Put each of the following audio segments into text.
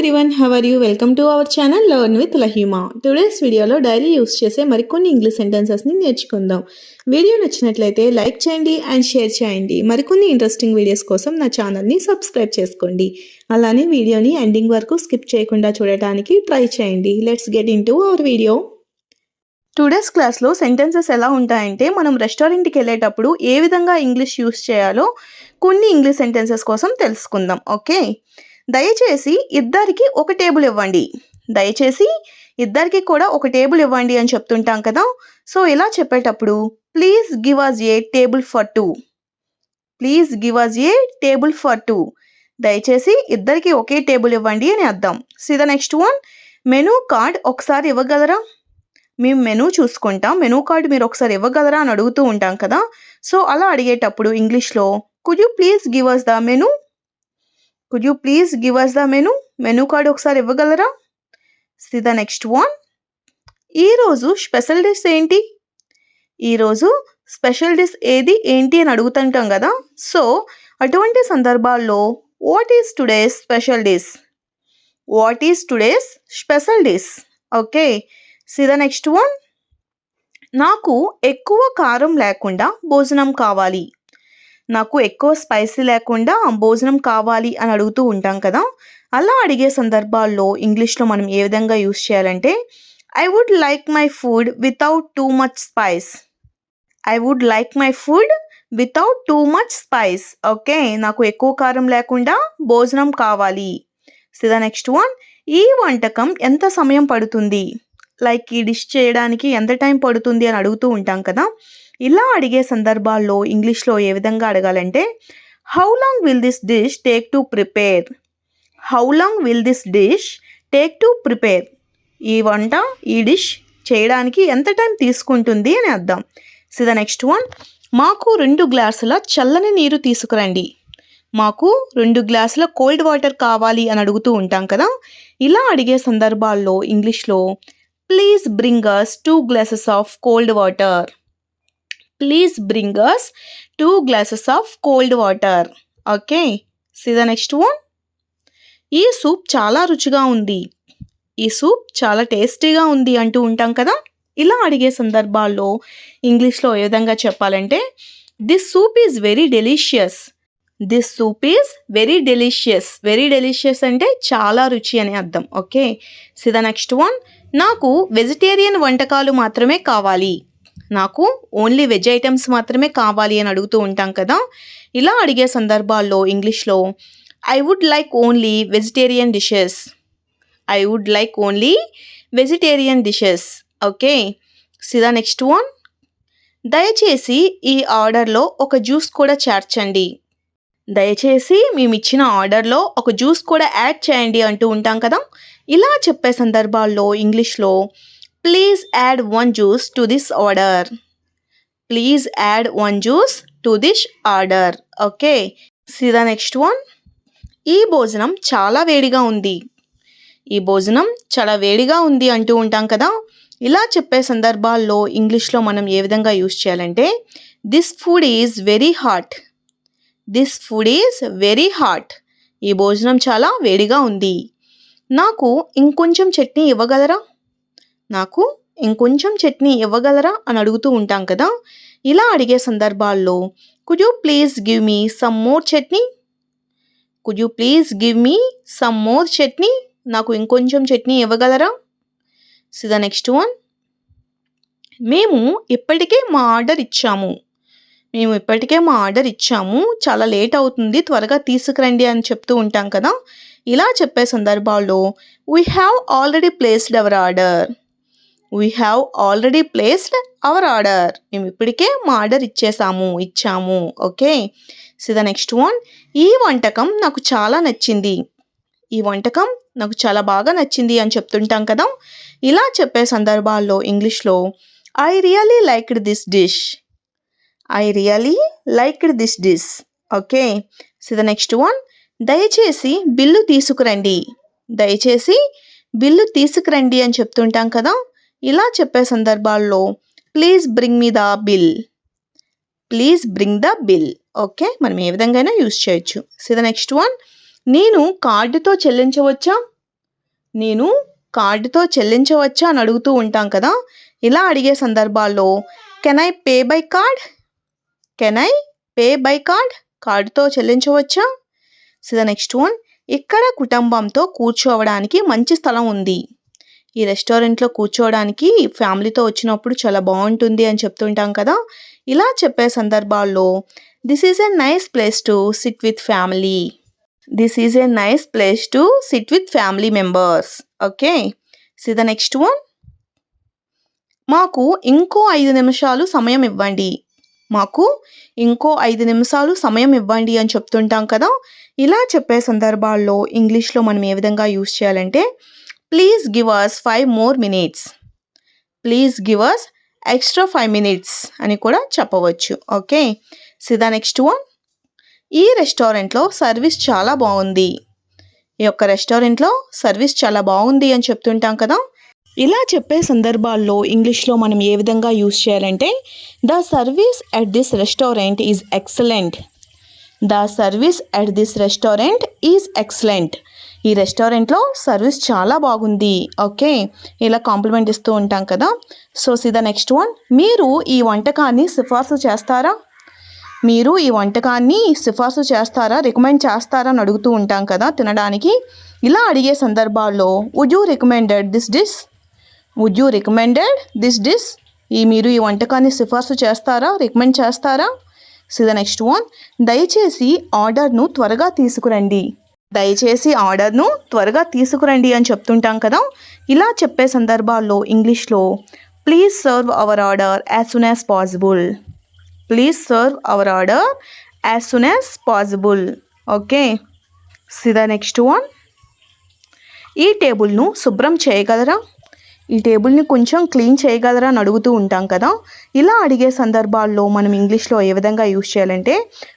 everyone, how are you? Welcome to our channel Learn with Lahima. Today's video లో daily use చేసే మరికొన్ని English sentences ని నేర్చుకుందాం. Video నచ్చినట్లయితే లైక్ చేయండి అండ్ షేర్ చేయండి. మరికొన్ని ఇంట్రెస్టింగ్ వీడియోస్ కోసం నా ఛానల్ ని సబ్స్క్రైబ్ చేసుకోండి. అలానే వీడియోని ఎండింగ్ వరకు స్కిప్ చేయకుండా చూడడానికి ట్రై చేయండి. Let's get into hour video. Today's క్లాస్లో సెంటెన్సెస్ ఎలా ఉంటాయంటే మనం రెస్టారెంట్కి వెళ్ళేటప్పుడు ఏ విధంగా ఇంగ్లీష్ యూస్ చేయాలో కొన్ని ఇంగ్లీష్ సెంటెన్సెస్ కోసం తెలుసుకుందాం. ఓకే, దయచేసి ఇద్దరికి ఒక టేబుల్ ఇవ్వండి. దయచేసి ఇద్దరికి కూడా ఒక టేబుల్ ఇవ్వండి అని చెప్తుంటాం కదా. సో ఇలా చెప్పేటప్పుడు please give us a table for two. Please give us a table for two. దయచేసి ఇద్దరికి ఒకే టేబుల్ ఇవ్వండి అని అర్థం. See the next one, menu card ఒకసారి ఇవ్వగలరా. మేము మెనూ చూసుకుంటాం, మెనూ కార్డు మీరు ఒకసారి ఇవ్వగలరా అని అడుగుతూ ఉంటాం కదా. సో అలా అడిగేటప్పుడు ఇంగ్లీష్లో could you please give us the menu. Could you please give us the menu. Menu card ఒకసారి ఇవ్వగలరా. సీ ద నెక్స్ట్ వన్, ఈరోజు స్పెషల్ డిష్ ఏంటి. ఈరోజు స్పెషల్ డిష్ ఏది ఏంటి అని అడుగుతుంటాం కదా. సో అటువంటి సందర్భాల్లో what is today's special dish. What is today's special dish. Okay, see the next one, నాకు ఎక్కువ కారం లేకుండా భోజనం కావాలి. నాకు ఎక్కువ స్పైసీ లేకుండా భోజనం కావాలి అని అడుగుతూ ఉంటాం కదా. అలా అడిగే సందర్భాల్లో ఇంగ్లీష్లో మనం ఏ విధంగా యూస్ చేయాలంటే I would like my food without too much spice. I would like my food without too much spice. Okay, నాకు ఎక్కువ కారం లేకుండా భోజనం కావాలి. సీ ద నెక్స్ట్ వన్, ఈ వంటకం ఎంత సమయం పడుతుంది. లైక్ ఈ డిష్ చేయడానికి ఎంత టైం పడుతుంది అని అడుగుతూ ఉంటాం కదా. ఇలా అడిగే సందర్భాల్లో ఇంగ్లీష్లో ఏ విధంగా అడగాలంటే how long will this dish take to prepare. How long will this dish take to prepare. ఈ వంట ఈ డిష్ చేయడానికి ఎంత టైం తీసుకుంటుంది అని అర్థం. సో ద నెక్స్ట్ వన్, మాకు 2 గ్లాసుల చల్లని నీరు తీసుకురండి. మాకు 2 గ్లాసుల కోల్డ్ వాటర్ కావాలి అని అడుగుతూ ఉంటాం కదా. ఇలా అడిగే సందర్భాల్లో ఇంగ్లీష్లో please bring us 2 glasses of cold water. Please bring us 2 glasses of cold water. Okay, see the next one, ఈ సూప్ చాలా రుచిగా ఉంది. ఈ సూప్ చాలా టేస్టీగా ఉంది అంటూ ఉంటాం కదా. ఇలా అడిగే సందర్భాల్లో ఇంగ్లీష్లో ఏ విధంగా చెప్పాలంటే this soup is very delicious. This soup is very delicious. Very delicious అంటే చాలా రుచి అని అర్థం. Okay, see the next one, నాకు వెజిటేరియన్ వంటకాలు మాత్రమే కావాలి. నాకు ఓన్లీ వెజ్ ఐటమ్స్ మాత్రమే కావాలి అని అడుగుతూ ఉంటాం కదా. ఇలా అడిగే సందర్భాల్లో ఇంగ్లీష్లో I would like only vegetarian dishes. I would like only vegetarian dishes. Okay, see the next one, దయచేసి ఈ ఆర్డర్లో ఒక జ్యూస్ కూడా చేర్చండి. దయచేసి మేము ఇచ్చిన ఆర్డర్లో ఒక జ్యూస్ కూడా యాడ్ చేయండి అంటూ ఉంటాం కదా. ఇలా చెప్పే సందర్భాల్లో ఇంగ్లీష్లో please add 1 juice to this order. Please add 1 juice to this order. Okay, see the next one, ఈ భోజనం చాలా వేడిగా ఉంది. ఈ భోజనం చాలా వేడిగా ఉంది అంటూ ఉంటాం కదా. ఇలా చెప్పే సందర్భాల్లో ఇంగ్లీష్లో మనం ఏ విధంగా యూస్ చేయాలంటే this food is very hot. This food is very hot. ఈ భోజనం చాలా వేడిగా ఉంది. నాకు ఇంకొంచెం చట్నీ ఇవ్వగలరా. నాకు ఇంకొంచెం చట్నీ ఇవ్వగలరా అని అడుగుతూ ఉంటాం కదా. ఇలా అడిగే సందర్భాల్లో could you please give me some more chutney. Could you please give me some more chutney. నాకు ఇంకొంచెం చట్నీ ఇవ్వగలరా. సో ద నెక్స్ట్ వన్, మేము ఇప్పటికే మా ఆర్డర్ ఇచ్చాము. మేము ఇప్పటికే మా ఆర్డర్ ఇచ్చాము, చాలా లేట్ అవుతుంది, త్వరగా తీసుకురండి అని చెప్తూ ఉంటాం కదా. ఇలా చెప్పే సందర్భాల్లో we have already placed our order. We have already placed our order. మేము ఇప్పటికే మా ఆర్డర్ ఇచ్చాము. Okay, so the next one, ఈ వంటకం నాకు చాలా నచ్చింది. ఈ వంటకం నాకు చాలా బాగా నచ్చింది అని చెప్తుంటాం కదా. ఇలా చెప్పే సందర్భాల్లో ఇంగ్లీష్లో I really liked this dish. I really liked this dish. Okay, so the next one, దయచేసి బిల్లు తీసుకురండి. దయచేసి బిల్లు తీసుకురండి అని చెప్తుంటాం కదా. ఇలా చెప్పే సందర్భాల్లో please bring me the bill. Please bring the bill. Okay, మనం ఏ విధంగా యూస్ చేయొచ్చు. సో ద నెక్స్ట్ వన్, నేను కార్డుతో చెల్లించవచ్చా. నేను కార్డుతో చెల్లించవచ్చా అని అడుగుతూ ఉంటాం కదా. ఇలా అడిగే సందర్భాల్లో can I pay by card, can I pay by card, కార్డుతో చెల్లించవచ్చా. సో ద నెక్స్ట్ వన్, ఇక్కడ కుటుంబంతో కూర్చోవడానికి మంచి స్థలం ఉంది. ఈ రెస్టారెంట్లో కూర్చోవడానికి ఫ్యామిలీతో వచ్చినప్పుడు చాలా బాగుంటుంది అని చెప్తుంటాం కదా. ఇలా చెప్పే సందర్భాల్లో this is a nice place to SIT with family, this is a nice place to SIT with family members. Okay, see the next one, మాకు ఇంకో 5 నిమిషాలు సమయం ఇవ్వండి, మాకు ఇంకో 5 నిమిషాలు సమయం ఇవ్వండి అని చెప్తుంటాం కదా. ఇలా చెప్పే సందర్భాల్లో ఇంగ్లీష్లో మనం ఏ విధంగా యూస్ చేయాలంటే please give us 5 more minutes, please give us extra 5 minutes అని కూడా చెప్పవచ్చు. Okay, see the next one, ఈ రెస్టారెంట్లో సర్వీస్ చాలా బాగుంది, ఈ యొక్క రెస్టారెంట్లో సర్వీస్ చాలా బాగుంది అని చెప్తుంటాం కదా. ఇలా చెప్పే సందర్భాల్లో ఇంగ్లీష్లో మనం ఏ విధంగా యూస్ చేయాలంటే the service at this restaurant is excellent, the service at this restaurant is excellent, ఈ రెస్టారెంట్లో సర్వీస్ చాలా బాగుంది. ఓకే, ఇలా కాంప్లిమెంట్ ఇస్తూ ఉంటాం కదా. So C the next one, మీరు ఈ వంటకాన్ని సిఫార్సు చేస్తారా, మీరు ఈ వంటకాన్ని సిఫార్సు చేస్తారా, రికమెండ్ చేస్తారా అని అడుగుతూ ఉంటాం కదా తినడానికి. ఇలా అడిగే సందర్భాల్లో would you recommended this dish, would you recommended this dish, మీరు ఈ వంటకాన్ని సిఫార్సు చేస్తారా, రికమెండ్ చేస్తారా. సి ద నెక్స్ట్ వన్, దయచేసి ఆర్డర్ను త్వరగా తీసుకురండి, దయచేసి ఆర్డర్ను త్వరగా తీసుకురండి అని చెప్తుంటాం కదా. ఇలా చెప్పే సందర్భాల్లో ఇంగ్లీష్లో please serve our order as soon as possible, please serve our order as soon as possible. Okay, see the next one, ఈ టేబుల్ను శుభ్రం చేయగలరా, ఈ టేబుల్ని కొంచెం క్లీన్ చేయగలరా అని అడుగుతూ ఉంటాం కదా. ఇలా అడిగే సందర్భాల్లో మనం ఇంగ్లీష్లో ఏ విధంగా యూస్ చేయాలంటే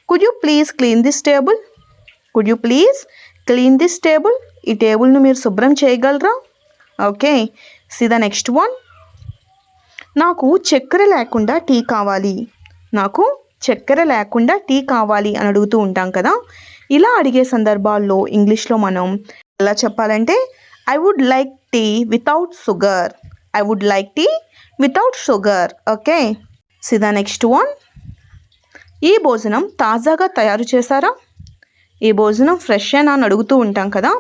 could you please clean this table, could you please clean this table, ఈ టేబుల్ను మీరు శుభ్రం చేయగలరా. Okay, see the next one, నాకు చక్కెర లేకుండా టీ కావాలి, నాకు చక్కెర లేకుండా టీ కావాలి అని అడుగుతూ ఉంటాం కదా. ఇలా అడిగే సందర్భాల్లో ఇంగ్లీష్లో మనం ఎలా చెప్పాలంటే I would like tea without sugar, I would like tea without sugar. Okay, see the next one, ఈ భోజనం తాజాగా తయారు చేశారా, ఈ భోజనం ఫ్రెష్ అని అడుగుతూ ఉంటాం కదా.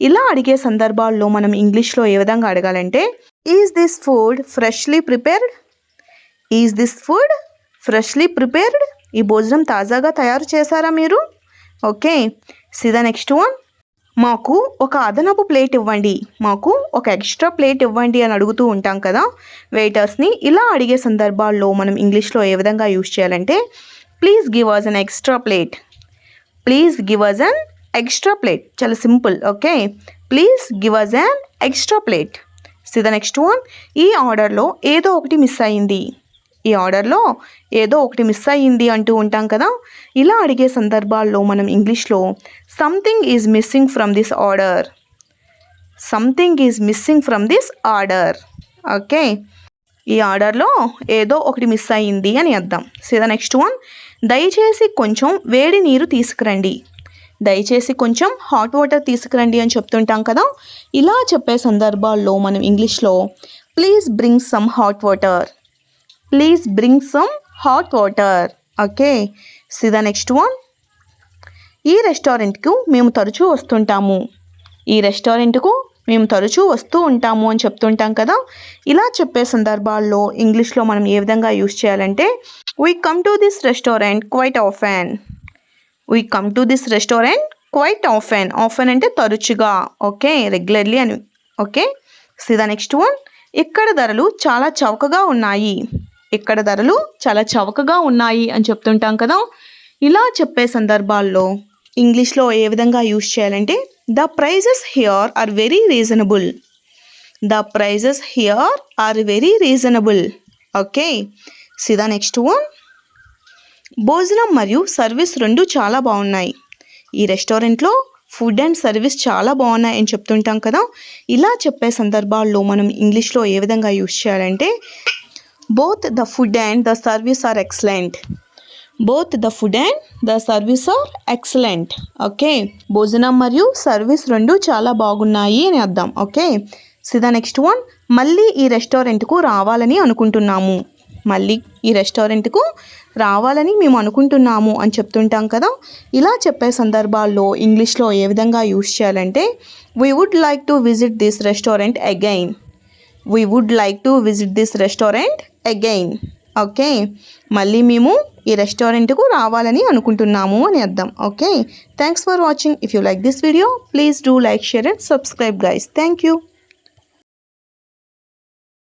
ఇలా అడిగే సందర్భాల్లో మనం ఇంగ్లీష్లో ఏ విధంగా అడగాలంటే is this food freshly prepared, is this food freshly prepared, ఈ భోజనం తాజాగా తయారు చేశారా మీరు. Okay, see the next one, మాకు ఒక అదనపు ప్లేట్ ఇవ్వండి, మాకు ఒక ఎక్స్ట్రా ప్లేట్ ఇవ్వండి అని అడుగుతూ ఉంటాం కదా వెయిటర్స్ని. ఇలా అడిగే సందర్భాల్లో మనం ఇంగ్లీష్లో ఏ విధంగా యూస్ చేయాలంటే please give us an extra plate, please give us an extra plate, చాలా simple. Okay, please give us an extra plate. See the next one, ఈ ఆర్డర్లో ఏదో ఒకటి మిస్ అయ్యింది, ఈ ఆర్డర్లో ఏదో ఒకటి మిస్ అయ్యింది అంటూ ఉంటాం కదా. ఇలా అడిగే సందర్భాల్లో మనం ఇంగ్లీష్లో something is missing from this order, something is missing from this order. Okay, ఈ ఆర్డర్లో ఏదో ఒకటి మిస్ అయ్యింది అని అర్థం. సి ద నెక్స్ట్ వన్, దయచేసి కొంచెం వేడి నీరు తీసుకురండి, దయచేసి కొంచెం హాట్ వాటర్ తీసుకురండి అని చెప్తుంటాం కదా. ఇలా చెప్పే సందర్భాల్లో మనం ఇంగ్లీష్లో please bring some hot water, please bring some hot water. Okay, see the next one, ఈ రెస్టారెంట్కు మేము తరచూ వస్తుంటాము, ఈ రెస్టారెంట్కు మేము తరచూ వస్తూ ఉంటాము అని చెప్తుంటాం కదా. ఇలా చెప్పే సందర్భాల్లో ఇంగ్లీష్లో మనం ఏ విధంగా యూస్ చేయాలంటే we come to this restaurant quite often, we come to this restaurant quite often, often అంటే తరచుగా. ఓకే, రెగ్యులర్లీ అని. Okay, see the next one, ఇక్కడ ధరలు చాలా చౌకగా ఉన్నాయి, ఇక్కడ ధరలు చాలా చౌకగా ఉన్నాయి అని చెప్తుంటాం కదా. ఇలా చెప్పే సందర్భాల్లో ఇంగ్లీష్లో ఏ విధంగా యూస్ చేయాలంటే the prices here are very reasonable, the prices here are very reasonable. Okay, see the next one, భోజనం మరియు సర్వీస్ రెండు చాలా బాగున్నాయి, ఈ రెస్టారెంట్లో ఫుడ్ అండ్ సర్వీస్ చాలా బాగున్నాయి అని చెప్తుంటాం కదా. ఇలా చెప్పే సందర్భాల్లో మనం ఇంగ్లీష్లో ఏ విధంగా యూస్ చేయాలంటే both the food and the service are excellent, both the food and the service are excellent. Okay, భోజనం మరియు సర్వీస్ రెండు చాలా బాగున్నాయి అని అర్థం. Okay, so the next one, మళ్ళీ ఈ రెస్టారెంట్కు రావాలని అనుకుంటున్నాము. మళ్ళీ ఈ రెస్టారెంట్కు రావాలని మేము అనుకుంటున్నాము అని చెప్తుంటాం కదా. ఇలా చెప్పే సందర్భాల్లో ఇంగ్లీష్లో ఏ విధంగా యూస్ చేయాలంటే, we would like to visit this restaurant again. We would like to visit this restaurant again. Okay, మళ్ళీ మేము ఈ రెస్టారెంట్కు రావాలని అనుకుంటున్నాము అని అర్థం. Okay, thanks for watching. If you like this video please do like, share and subscribe guys. Thank you.